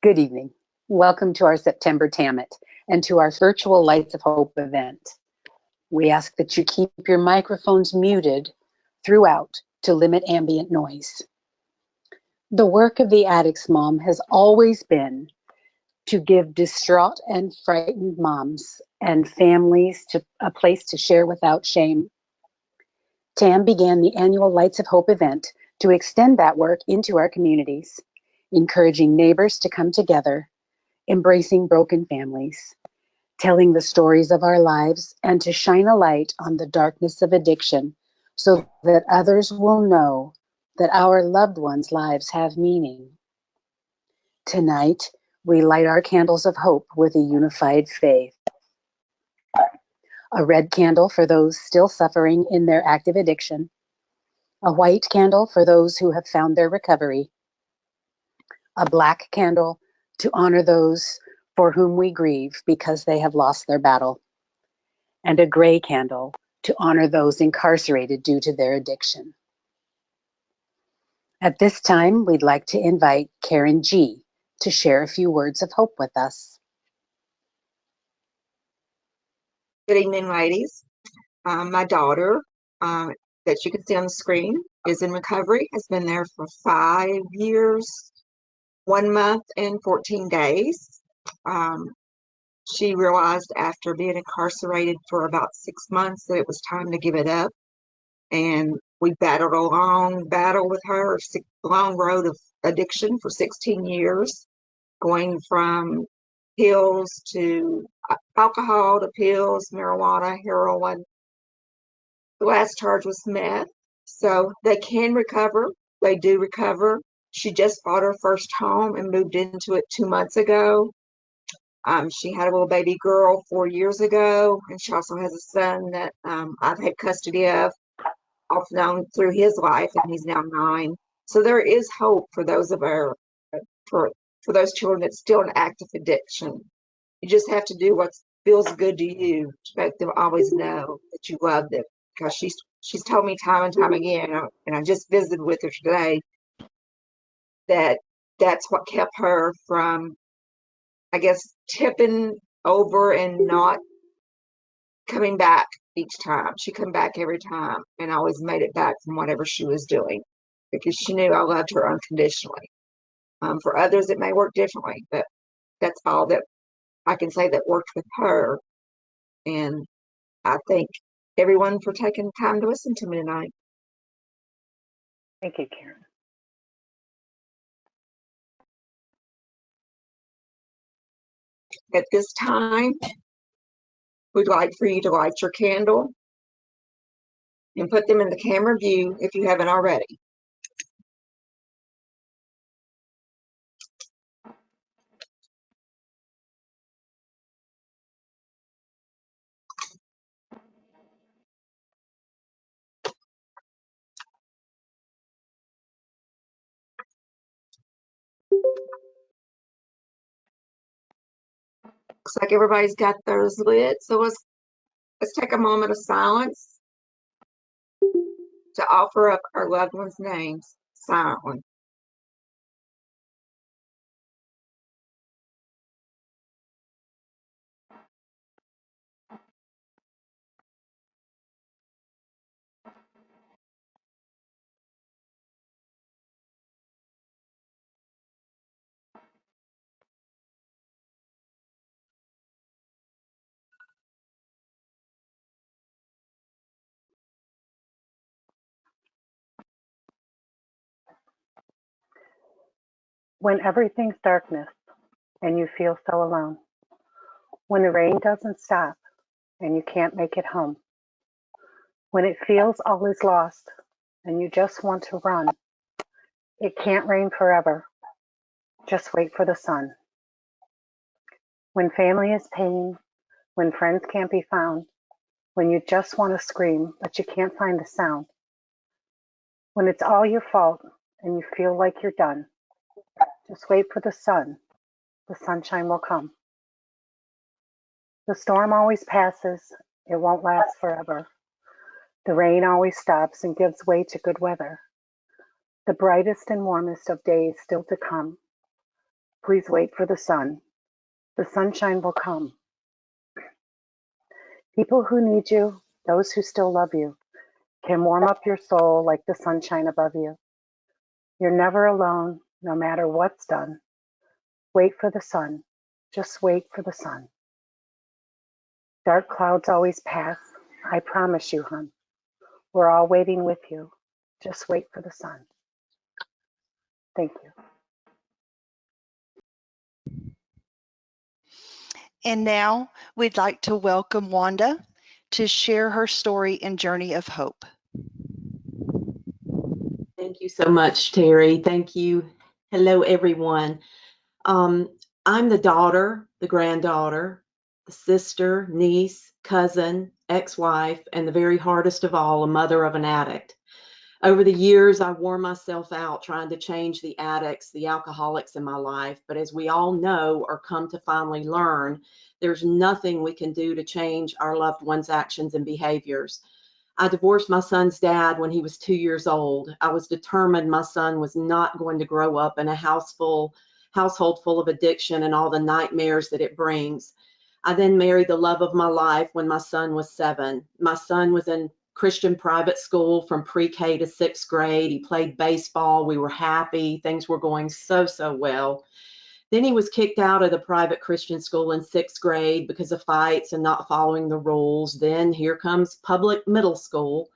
Good evening. Welcome to our September TAMIT and to our virtual Lights of Hope event. We ask that you keep your microphones muted throughout to limit ambient noise. The work of the Addicts Mom has always been to give distraught and frightened moms and families a place to share without shame. TAM began the annual Lights of Hope event to extend that work into our communities, encouraging neighbors to come together, embracing broken families, telling the stories of our lives, and to shine a light on the darkness of addiction so that others will know that our loved ones' lives have meaning. Tonight, we light our candles of hope with a unified faith. A red candle for those still suffering in their active addiction, a white candle for those who have found their recovery, a black candle to honor those for whom we grieve because they have lost their battle, and a gray candle to honor those incarcerated due to their addiction. At this time, we'd like to invite Karen G. to share a few words of hope with us. Good evening, ladies. My daughter, that you can see on the screen, is in recovery, has been there for 5 years, 1 month, and 14 days. She realized after being incarcerated for about 6 months that it was time to give it up. And we battled a long battle with her, a long road of addiction for 16 years, going from pills to alcohol to pills, marijuana, heroin. The last charge was meth. So they can recover. They do recover. She just bought her first home and moved into it 2 months ago. She had a little baby girl 4 years ago, and she also has a son that I've had custody of, off and on through his life, and he's now 9. So there is hope for those of our for those children that's still in active addiction. You just have to do what feels good to you to make them always know that you love them. Because she's told me time and time again, and I just visited with her today, that that's what kept her from, I guess, tipping over and not coming back each time. She come back every time and always made it back from whatever she was doing, because she knew I loved her unconditionally. For others, it may work differently, but that's all that I can say that worked with her. And I thank everyone for taking time to listen to me tonight. Thank you, Karen. At this time, we'd like for you to light your candle and put them in the camera view if you haven't already. Looks like everybody's got theirs lit, so let's take a moment of silence to offer up our loved ones' names silently. When everything's darkness and you feel so alone, when the rain doesn't stop and you can't make it home, when it feels all is lost and you just want to run, it can't rain forever. Just wait for the sun. When family is paying, when friends can't be found, when you just want to scream but you can't find the sound, when it's all your fault and you feel like you're done, just wait for the sun. The sunshine will come. The storm always passes. It won't last forever. The rain always stops and gives way to good weather. The brightest and warmest of days still to come. Please wait for the sun. The sunshine will come. People who need you, those who still love you, can warm up your soul like the sunshine above you. You're never alone, no matter what's done. Wait for the sun. Just wait for the sun. Dark clouds always pass. I promise you, hon. We're all waiting with you. Just wait for the sun. Thank you. And now we'd like to welcome Wanda to share her story and journey of hope. Thank you so much, Terry. Thank you. Hello, everyone. I'm the daughter, the granddaughter, the sister, niece, cousin, ex-wife, and the very hardest of all, a mother of an addict. Over the years, I wore myself out trying to change the addicts, the alcoholics in my life. But as we all know or come to finally learn, there's nothing we can do to change our loved ones' actions and behaviors. I divorced my son's dad when he was 2 years old. I was determined my son was not going to grow up in a household full of addiction and all the nightmares that it brings. I then married the love of my life when my son was 7. My son was in Christian private school from pre-K to 6th grade. He played baseball. We were happy. Things were going so well. Then he was kicked out of the private Christian school in 6th grade because of fights and not following the rules. Then here comes public middle school.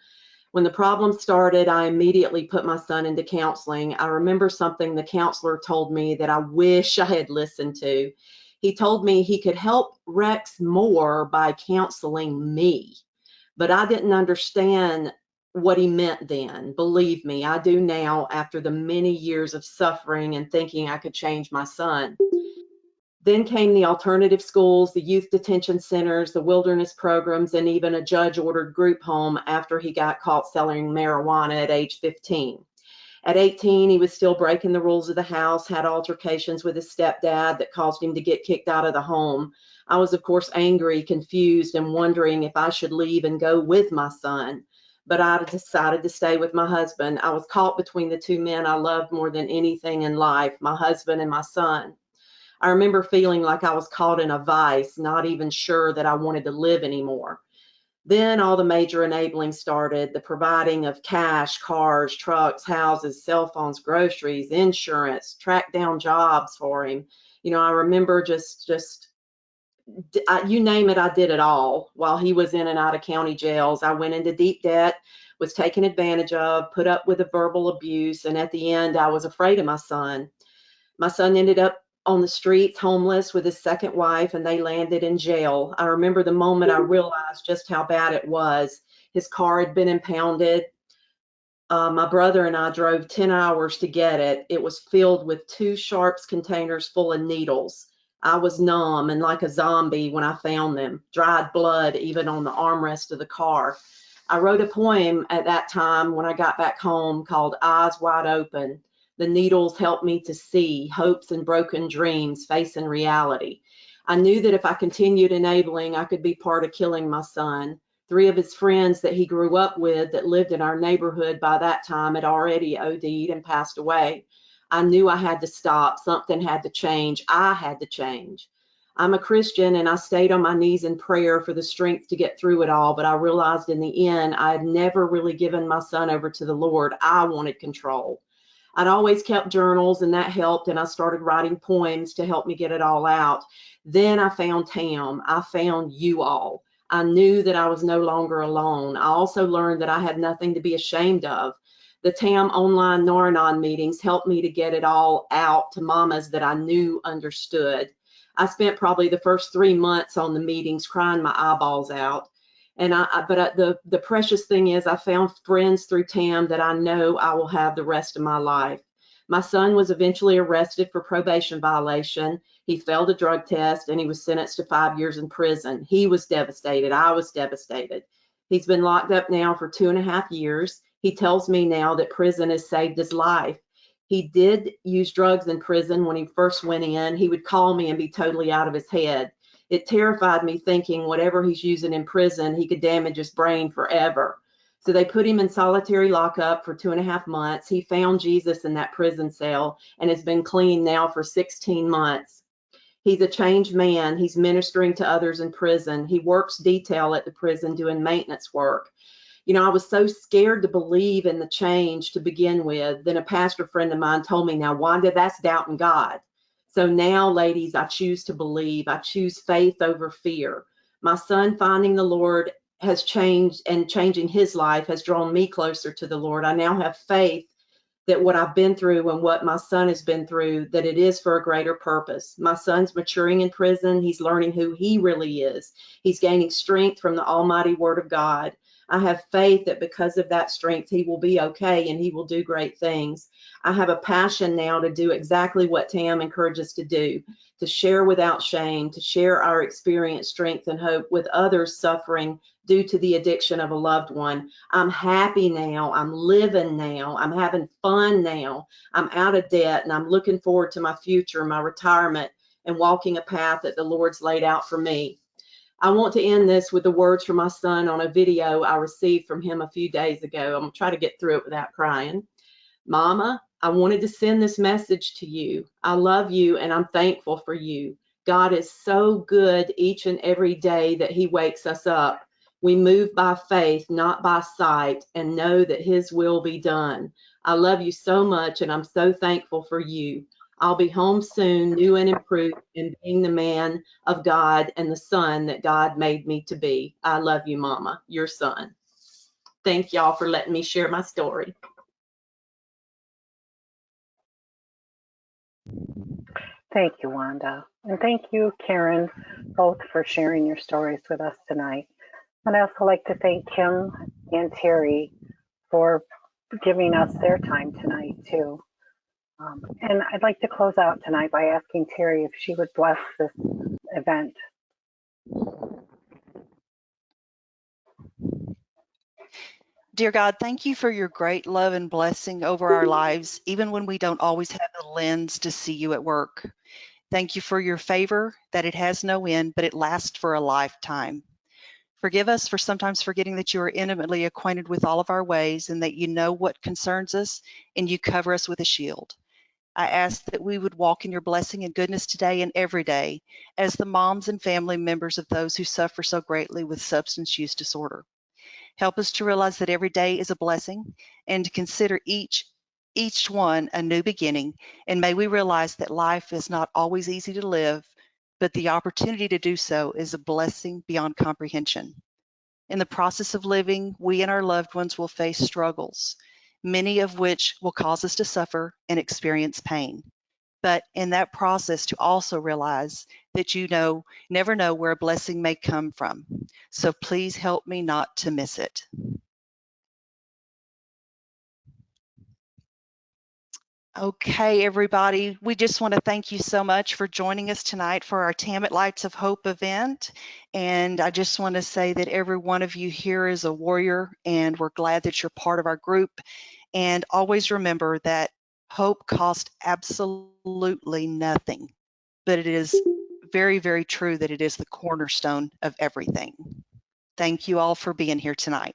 When the problem started, I immediately put my son into counseling. I remember something the counselor told me that I wish I had listened to. He told me he could help Rex more by counseling me, but I didn't understand what he meant then. Believe me, I do now after the many years of suffering and thinking I could change my son. Then came the alternative schools, the youth detention centers, the wilderness programs, and even a judge-ordered group home after he got caught selling marijuana at age 15. At 18, he was still breaking the rules of the house, had altercations with his stepdad that caused him to get kicked out of the home. I was, of course, angry, confused, and wondering if I should leave and go with my son. But I decided to stay with my husband. I was caught between the two men I loved more than anything in life, my husband and my son. I remember feeling like I was caught in a vice, not even sure that I wanted to live anymore. Then all the major enabling started, the providing of cash, cars, trucks, houses, cell phones, groceries, insurance, track down jobs for him. You know, I remember you name it, I did it all. While he was in and out of county jails, I went into deep debt, was taken advantage of, put up with the verbal abuse, and at the end, I was afraid of my son. My son ended up on the streets, homeless, with his second wife, and they landed in jail. I remember the moment I realized just how bad it was. His car had been impounded. My brother and I drove 10 hours to get it. It was filled with 2 Sharps containers full of needles. I was numb and like a zombie when I found them, dried blood even on the armrest of the car. I wrote a poem at that time when I got back home called Eyes Wide Open. The needles helped me to see hopes and broken dreams facing reality. I knew that if I continued enabling, I could be part of killing my son. 3 of his friends that he grew up with that lived in our neighborhood by that time had already OD'd and passed away. I knew I had to stop. Something had to change. I had to change. I'm a Christian and I stayed on my knees in prayer for the strength to get through it all, but I realized in the end I had never really given my son over to the Lord. I wanted control. I'd always kept journals and that helped, and I started writing poems to help me get it all out. Then I found TAM. I found you all. I knew that I was no longer alone. I also learned that I had nothing to be ashamed of. The TAM online Nar-Anon meetings helped me to get it all out to mamas that I knew understood. I spent probably the first 3 months on the meetings crying my eyeballs out. And the precious thing is I found friends through TAM that I know I will have the rest of my life. My son was eventually arrested for probation violation. He failed a drug test and he was sentenced to 5 years in prison. He was devastated. I was devastated. He's been locked up now for 2.5 years. He tells me now that prison has saved his life. He did use drugs in prison when he first went in. He would call me and be totally out of his head. It terrified me thinking whatever he's using in prison, he could damage his brain forever. So they put him in solitary lockup for 2.5 months. He found Jesus in that prison cell and has been clean now for 16 months. He's a changed man. He's ministering to others in prison. He works detail at the prison doing maintenance work. You know, I was so scared to believe in the change to begin with. Then a pastor friend of mine told me, now, Wanda, that's doubting God. So now, ladies, I choose to believe. I choose faith over fear. My son finding the Lord has changed, and changing his life has drawn me closer to the Lord. I now have faith that what I've been through and what my son has been through, that it is for a greater purpose. My son's maturing in prison. He's learning who he really is. He's gaining strength from the almighty word of God. I have faith that because of that strength, he will be okay and he will do great things. I have a passion now to do exactly what Tam encourages us to do, to share without shame, to share our experience, strength, and hope with others suffering due to the addiction of a loved one. I'm happy now. I'm living now. I'm having fun now. I'm out of debt, and I'm looking forward to my future, my retirement, and walking a path that the Lord's laid out for me. I want to end this with the words from my son on a video I received from him a few days ago. I'm going to try to get through it without crying. Mama, I wanted to send this message to you. I love you, and I'm thankful for you. God is so good each and every day that he wakes us up. We move by faith, not by sight, and know that his will be done. I love you so much, and I'm so thankful for you. I'll be home soon, new and improved, and being the man of God and the son that God made me to be. I love you, Mama, your son. Thank y'all for letting me share my story. Thank you, Wanda. And thank you, Karen, both for sharing your stories with us tonight. And I also like to thank Kim and Terry for giving us their time tonight, too. And I'd like to close out tonight by asking Terry if she would bless this event. Dear God, thank you for your great love and blessing over our lives, even when we don't always have the lens to see you at work. Thank you for your favor, that it has no end, but it lasts for a lifetime. Forgive us for sometimes forgetting that you are intimately acquainted with all of our ways and that you know what concerns us and you cover us with a shield. I ask that we would walk in your blessing and goodness today and every day as the moms and family members of those who suffer so greatly with substance use disorder. Help us to realize that every day is a blessing and to consider each one a new beginning. And may we realize that life is not always easy to live, but the opportunity to do so is a blessing beyond comprehension. In the process of living, we and our loved ones will face struggles, many of which will cause us to suffer and experience pain. But in that process, to also realize that you never know where a blessing may come from. So please help me not to miss it. Okay, everybody, we just want to thank you so much for joining us tonight for our Tam at Lights of Hope event. And I just want to say that every one of you here is a warrior, and we're glad that you're part of our group. And always remember that hope costs absolutely nothing, but it is very, very true that it is the cornerstone of everything. Thank you all for being here tonight.